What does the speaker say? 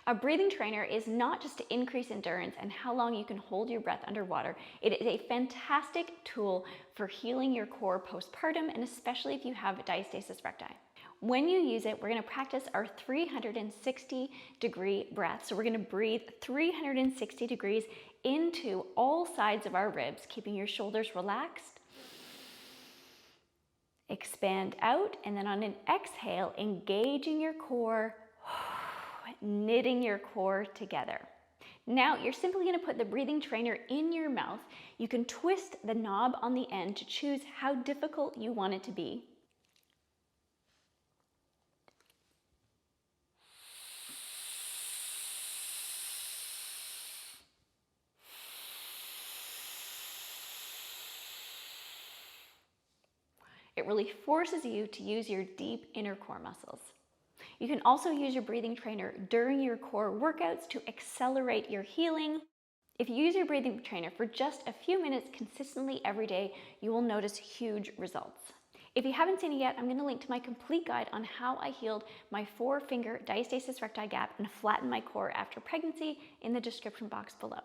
A breathing trainer is not just to increase endurance and how long you can hold your breath underwater. It is a fantastic tool for healing your core postpartum, and especially if you have diastasis recti. When you use it, we're going to practice our 360-degree breath. So we're going to breathe 360 degrees into all sides of our ribs, keeping your shoulders relaxed. Expand out, and then on an exhale, engaging your core, knitting your core together. Now you're simply going to put the breathing trainer in your mouth. You can twist the knob on the end to choose how difficult you want it to be. It really forces you to use your deep inner core muscles. You can also use your breathing trainer during your core workouts to accelerate your healing. If you use your breathing trainer for just a few minutes consistently every day, you will notice huge results. If you haven't seen it yet, I'm going to link to my complete guide on how I healed my 4-finger diastasis recti gap and flattened my core after pregnancy in the description box below.